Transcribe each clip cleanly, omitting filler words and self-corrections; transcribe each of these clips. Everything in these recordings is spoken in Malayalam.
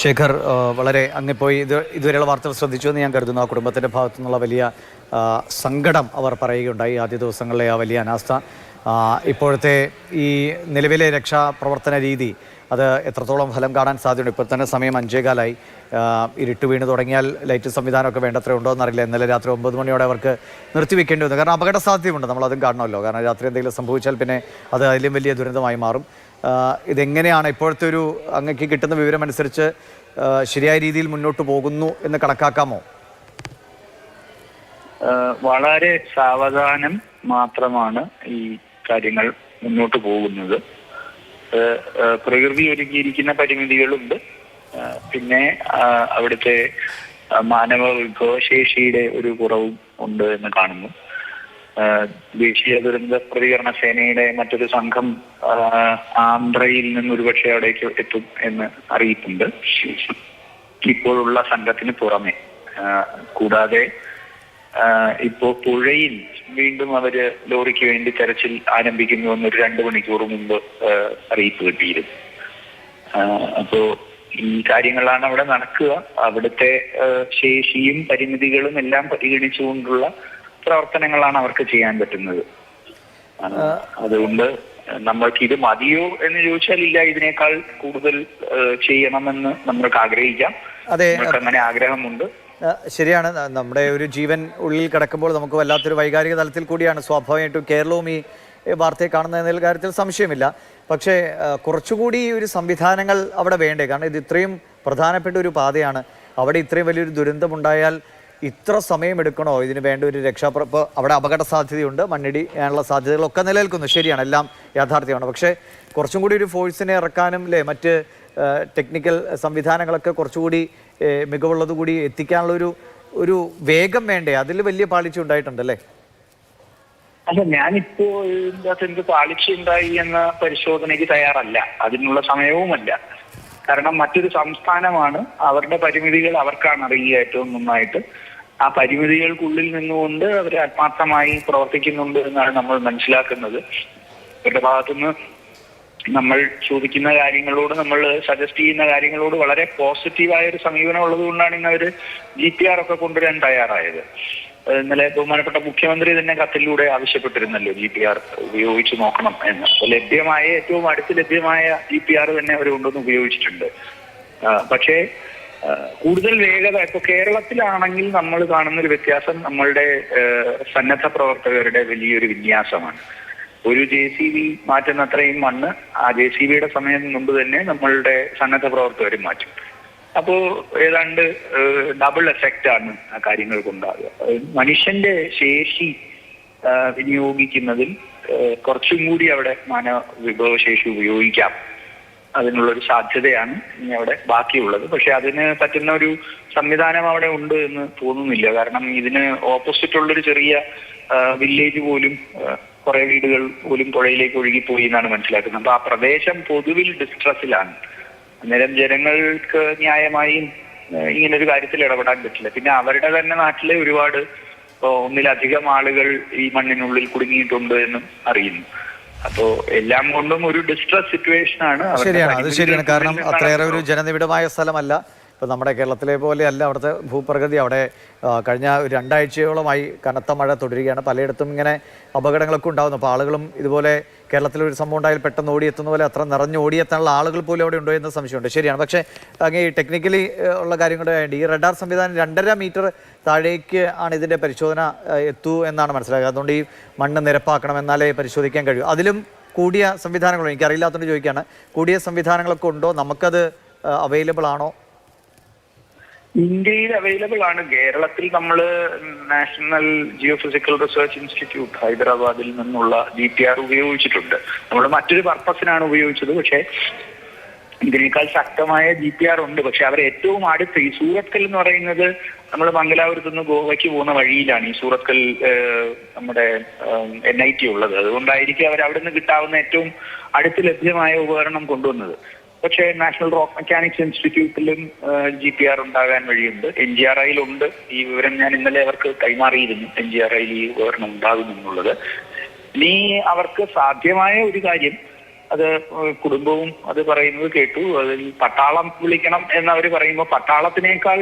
ശേഖർ, വളരെ അങ്ങിപ്പോയി ഇതുവരെയുള്ള വാർത്തകൾ ശ്രദ്ധിച്ചു എന്ന് ഞാൻ കരുതുന്നു. ആ കുടുംബത്തിൻ്റെ ഭാഗത്തു നിന്നുള്ള വലിയ സങ്കടം അവർ പറയുകയുണ്ടായി. ആദ്യ ദിവസങ്ങളിലെ ആ വലിയ അനാസ്ഥ, ഇപ്പോഴത്തെ ഈ നിലവിലെ രക്ഷാപ്രവർത്തന രീതി അത് എത്രത്തോളം ഫലം കാണാൻ സാധ്യതയുണ്ട്? ഇപ്പോൾ തന്നെ സമയം 5:15 ഇരുട്ട് വീണ് തുടങ്ങിയാൽ ലൈറ്റ് സംവിധാനമൊക്കെ വേണ്ടത്ര ഉണ്ടോ എന്നറിയില്ല. ഇന്നലെ രാത്രി 9 മണിയോടെ അവർക്ക് നിർത്തിവെക്കേണ്ടി വന്നു. കാരണം അപകട സാധ്യതയുണ്ട്, നമ്മളതും കാണണമല്ലോ. കാരണം രാത്രി എന്തെങ്കിലും സംഭവിച്ചാൽ പിന്നെ അത് അതിലും വലിയ ദുരന്തമായി മാറും. ഇതെങ്ങനെയാണ് ഇപ്പോഴത്തെ ഒരു അങ്ങക്ക് കിട്ടുന്ന വിവരമനുസരിച്ച് ശരിയായ രീതിയിൽ മുന്നോട്ട് പോകുന്നു എന്ന് കണക്കാക്കാമോ? വളരെ സാവധാനം മാത്രമാണ് ഈ കാര്യങ്ങൾ മുന്നോട്ട് പോകുന്നത്. പ്രകൃതി ഒരുക്കിയിരിക്കുന്ന പരിമിതികളുണ്ട്. പിന്നെ അവിടുത്തെ മാനവ വിഭവശേഷിയുടെ ഒരു കുറവും ഉണ്ട് എന്ന് കാണുന്നു. ദേശീയ ദുരന്ത പ്രതികരണ സേനയുടെ മറ്റൊരു സംഘം ആന്ധ്രയിൽ നിന്ന് ഒരുപക്ഷെ അവിടേക്ക് എത്തും എന്ന് അറിയിപ്പുണ്ട് ഇപ്പോഴുള്ള സംഘത്തിന് പുറമെ. കൂടാതെ ഇപ്പോ പുഴയിൽ വീണ്ടും അവര് ലോറിക്ക് വേണ്ടി തെരച്ചിൽ ആരംഭിക്കുന്നു ഒരു 2 മണിക്കൂർ മുമ്പ് അറിയിപ്പ് കിട്ടിയിരുന്നു. അപ്പോ ഈ കാര്യങ്ങളാണ് അവിടെ നടക്കുക. അവിടുത്തെ ശേഷിയും പരിമിതികളും എല്ലാം പരിഗണിച്ചുകൊണ്ടുള്ള പ്രവർത്തനങ്ങളാണ് അവർക്ക് ചെയ്യാൻ പറ്റുന്നത്. അതുകൊണ്ട് നമ്മൾക്ക് ഇത് മതിയോ എന്ന് ചോദിച്ചാൽ ഇല്ല, ഇതിനേക്കാൾ കൂടുതൽ ചെയ്യണമെന്ന് നമ്മൾക്ക് ആഗ്രഹിക്കാം. അങ്ങനെ ആഗ്രഹമുണ്ട്. ശരിയാണ്. നമ്മുടെ ഒരു ജീവൻ ഉള്ളിൽ കിടക്കുമ്പോൾ നമുക്ക് വല്ലാത്തൊരു വൈകാരിക തലത്തിൽ കൂടിയാണ് സ്വാഭാവികമായിട്ടും കേരളവും ഈ വാർത്തയെ കാണുന്ന കാര്യത്തിൽ സംശയമില്ല. പക്ഷേ കുറച്ചുകൂടി ഒരു സംവിധാനങ്ങൾ അവിടെ വേണ്ടേ? കാരണം ഇത് ഇത്രയും പ്രധാനപ്പെട്ട ഒരു പാതയാണ്. അവിടെ ഇത്രയും വലിയൊരു ദുരന്തമുണ്ടായാൽ ഇത്ര സമയമെടുക്കണോ ഇതിന് വേണ്ട ഒരു ഇപ്പോൾ അവിടെ അപകട സാധ്യതയുണ്ട്, മണ്ണിടിയാനുള്ള സാധ്യതകളൊക്കെ നിലനിൽക്കുന്നു. ശരിയാണ്, എല്ലാം യാഥാർത്ഥ്യമാണ്. പക്ഷേ കുറച്ചും കൂടി ഒരു ഫോഴ്സിനെ ഇറക്കാനും മറ്റ് ടെക്നിക്കൽ സംവിധാനങ്ങളൊക്കെ കുറച്ചുകൂടി മികവുള്ളത് കൂടി എത്തിക്കാനുള്ള ഒരു വേഗം വേണ്ടേ? അതിൽ വലിയ പാളിച്ച ഉണ്ടായിട്ടുണ്ടല്ലേ? അല്ല, ഞാനിപ്പോ ഇതിനകത്ത് എന്ത് പാളിച്ച ഉണ്ടായി എന്ന പരിശോധനയ്ക്ക് തയ്യാറല്ല. അതിനുള്ള സമയവുമല്ല. കാരണം മറ്റൊരു സംസ്ഥാനമാണ്, അവരുടെ പരിമിതികൾ അവർക്കാണ് അറിയുക ഏറ്റവും നന്നായിട്ട്. ആ പരിമിതികൾക്കുള്ളിൽ നിന്നുകൊണ്ട് അവർ ആത്മാർത്ഥമായി പ്രവർത്തിക്കുന്നുണ്ട് എന്നാണ് നമ്മൾ മനസ്സിലാക്കുന്നത്. ഇവരുടെ ഭാഗത്തുനിന്ന് നമ്മൾ ചോദിക്കുന്ന കാര്യങ്ങളോട്, നമ്മൾ സജസ്റ്റ് ചെയ്യുന്ന കാര്യങ്ങളോട് വളരെ പോസിറ്റീവായ ഒരു സമീപനം ഉള്ളത് കൊണ്ടാണ് ഇന്ന് അവർ GPR ഒക്കെ കൊണ്ടുവരാൻ തയ്യാറായത്. ഇന്നലെ ബഹുമാനപ്പെട്ട മുഖ്യമന്ത്രി തന്നെ കത്തിലൂടെ ആവശ്യപ്പെട്ടിരുന്നല്ലോ GPR ഉപയോഗിച്ച് നോക്കണം എന്ന്. ലഭ്യമായ ഏറ്റവും അടുത്ത് ലഭ്യമായ GPR തന്നെ അവർ കൊണ്ടുവന്ന് ഉപയോഗിച്ചിട്ടുണ്ട്. പക്ഷേ കൂടുതൽ വേഗത ഇപ്പൊ കേരളത്തിലാണെങ്കിൽ നമ്മൾ കാണുന്ന ഒരു വ്യത്യാസം നമ്മളുടെ സന്നദ്ധ പ്രവർത്തകരുടെ വലിയൊരു വിന്യാസമാണ്. ഒരു JCB മാറ്റുന്ന അത്രയും മണ്ണ് ആ JCBയുടെ സമയം മുമ്പ് തന്നെ നമ്മളുടെ സന്നദ്ധ പ്രവർത്തകരും മാറ്റും. അപ്പോ ഏതാണ്ട് ഡബിൾ എഫക്റ്റ് ആണ് ആ കാര്യങ്ങൾക്കുണ്ടാകുക. മനുഷ്യന്റെ ശേഷി വിനിയോഗിക്കുന്നതിൽ കുറച്ചും കൂടി അവിടെ മാനവ വിഭവശേഷി ഉപയോഗിക്കാം. അതിനുള്ളൊരു സാധ്യതയാണ് ഇനി അവിടെ ബാക്കിയുള്ളത്. പക്ഷെ അതിന് പറ്റുന്ന ഒരു സംവിധാനം അവിടെ ഉണ്ട് എന്ന് തോന്നുന്നില്ല. കാരണം ഇതിന് ഓപ്പോസിറ്റ് ഉള്ളൊരു ചെറിയ വില്ലേജ് പോലും കുറെ വീടുകൾ പോലും പുഴയിലേക്ക് ഒഴുകിപ്പോയി എന്നാണ് മനസ്സിലാക്കുന്നത്. അപ്പൊ ആ പ്രദേശം പൊതുവിൽ ഡിസ്ട്രസ്സിലാണ്. അന്നേരം ജനങ്ങൾക്ക് ന്യായമായും ഇങ്ങനൊരു കാര്യത്തിൽ ഇടപെടാൻ പറ്റില്ല. പിന്നെ അവരുടെ തന്നെ നാട്ടിലെ ഒരുപാട് ഒന്നിലധികം ആളുകൾ ഈ മണ്ണിനുള്ളിൽ കുടുങ്ങിയിട്ടുണ്ട് എന്നും അറിയുന്നു. അപ്പോ എല്ലാം കൊണ്ടും ഒരു ഡിസ്ട്രസ് സിറ്റുവേഷൻ ആണ്. ശരിയാണ്, അത് ശരിയാണ്. കാരണം അത്രയേറെ ഒരു ജനനിബിഡമായ സ്ഥലമല്ല. ഇപ്പോൾ നമ്മുടെ കേരളത്തിലെ പോലെ അല്ല അവിടുത്തെ ഭൂപ്രകൃതി. അവിടെ കഴിഞ്ഞ ഒരു 2 ആഴ്ചയോളമായി കനത്ത മഴ തുടരുകയാണ്. പലയിടത്തും ഇങ്ങനെ അപകടങ്ങളൊക്കെ ഉണ്ടാകുന്നു. അപ്പോൾ ആളുകളും ഇതുപോലെ കേരളത്തിലൊരു സംഭവം ഉണ്ടായാൽ പെട്ടെന്ന് ഓടിയെത്തുന്ന പോലെ അത്ര നിറഞ്ഞ് ഓടിയെത്താനുള്ള ആളുകൾ പോലും അവിടെ ഉണ്ടോ എന്ന് സംശയമുണ്ട്. ശരിയാണ്. പക്ഷേ അങ്ങനെ ഈ ടെക്നിക്കലി ഉള്ള കാര്യം കൂടെ വേണ്ടി ഈ റഡാർ സംവിധാനം 2.5 മീറ്റർ താഴേക്ക് ആണ് ഇതിൻ്റെ പരിശോധന എത്തൂ എന്നാണ് മനസ്സിലാക്കുക. അതുകൊണ്ട് ഈ മണ്ണ് നിരപ്പാക്കണം എന്നാലേ പരിശോധിക്കാൻ കഴിയൂ. അതിലും കൂടിയ സംവിധാനങ്ങളോ? എനിക്കറിയില്ലാത്തതുകൊണ്ട് ചോദിക്കുകയാണ്. കൂടിയ സംവിധാനങ്ങളൊക്കെ ഉണ്ടോ? നമുക്കത് അവൈലബിൾ ആണോ? ഇന്ത്യയിൽ അവൈലബിൾ ആണ്. കേരളത്തിൽ നമ്മൾ national Jio physical research institute ഹൈദരാബാദിൽ നിന്നുള്ള GPR ഉപയോഗിച്ചിട്ടുണ്ട്. നമ്മൾ മറ്റൊരു പർപ്പസിനാണ് ഉപയോഗിച്ചത്. പക്ഷേ ഇതിനേക്കാൾ ശക്തമായ GPR ഉണ്ട്. പക്ഷെ അവർ ഏറ്റവും അടുത്ത് ഈ സൂറത്കൽ എന്ന് പറയുന്നത് നമ്മൾ മംഗലാപുരത്ത് നിന്ന് ഗോവയ്ക്ക് പോകുന്ന വഴിയിലാണ് ഈ സൂറത്കൽ നമ്മുടെ NIT ഉള്ളത്. അതുകൊണ്ടായിരിക്കും അവർ അവിടെ നിന്ന് കിട്ടാവുന്ന ഏറ്റവും അടുത്ത് ലഭ്യമായ ഉപകരണം കൊണ്ടുവന്നത്. പക്ഷേ നാഷണൽ റോക്ക് മെക്കാനിക്സ് ഇൻസ്റ്റിറ്റ്യൂട്ടിലും GPR ഉണ്ടാകാൻ വഴിയുണ്ട്. NGRIയിലുണ്ട്. ഈ വിവരം ഞാൻ ഇന്നലെ അവർക്ക് കൈമാറിയിരുന്നു. NGRIയിൽ ഈ ഉപകരണം ഉണ്ടാകുമെന്നുള്ളത്. ഇനി അവർക്ക് സാധ്യമായ ഒരു കാര്യം അത് കുടുംബവും അത് പറയുന്നത് കേട്ടു. അതിൽ പട്ടാളം വിളിക്കണം എന്നവർ പറയുമ്പോൾ പട്ടാളത്തിനേക്കാൾ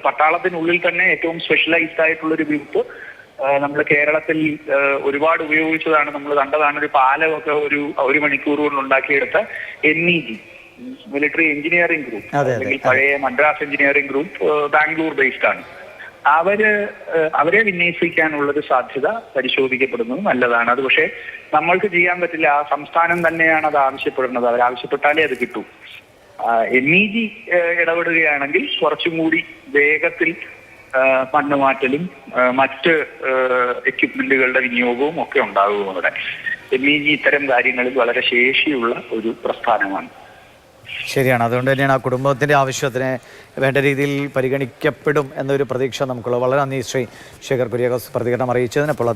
പട്ടാളത്തിനുള്ളിൽ തന്നെ ഏറ്റവും സ്പെഷ്യലൈസ്ഡ് ആയിട്ടുള്ള ഒരു ഗ്രൂപ്പ് നമ്മൾ കേരളത്തിൽ ഒരുപാട് ഉപയോഗിച്ചതാണ്. നമ്മൾ കണ്ടതാണ് ഒരു പാലമൊക്കെ ഒരു മണിക്കൂർ കൊണ്ട് ഉണ്ടാക്കിയെടുത്ത MEG, മിലിറ്ററി എഞ്ചിനീയറിംഗ് ഗ്രൂപ്പ്, അല്ലെങ്കിൽ പഴയ Madras engineering group, Bangalore based ആണ്. അവരെ വിന്യസിക്കാനുള്ളൊരു സാധ്യത പരിശോധിക്കപ്പെടുന്നത് നല്ലതാണ്. അത് പക്ഷേ നമ്മൾക്ക് ചെയ്യാൻ പറ്റില്ല. ആ സംസ്ഥാനം തന്നെയാണ് അത് ആവശ്യപ്പെടുന്നത്. അവരാവശ്യപ്പെട്ടാലേ അത് കിട്ടൂ. MEG ഇടപെടുകയാണെങ്കിൽ കുറച്ചും കൂടി വേഗത്തിൽ മണ്ണുമാറ്റലും മറ്റ് എക്യുപ്മെന്റുകളുടെ വിനിയോഗവും ഒക്കെ ഉണ്ടാകും. അവിടെ MEG ഇത്തരം കാര്യങ്ങളിൽ വളരെ ശേഷിയുള്ള ഒരു പ്രസ്ഥാനമാണ്. ശരിയാണ്. അതുകൊണ്ട് തന്നെയാണ് ആ കുടുംബത്തിൻ്റെ ആവശ്യത്തിന് വേണ്ട രീതിയിൽ പരിഗണിക്കപ്പെടും എന്നൊരു പ്രതീക്ഷ നമുക്കുള്ളത്. വളരെ നന്ദി ശ്രീ ശേഖർ കുര്യാക്കോസ് പ്രതികരണം അറിയിച്ചതിന്. അപ്പോൾ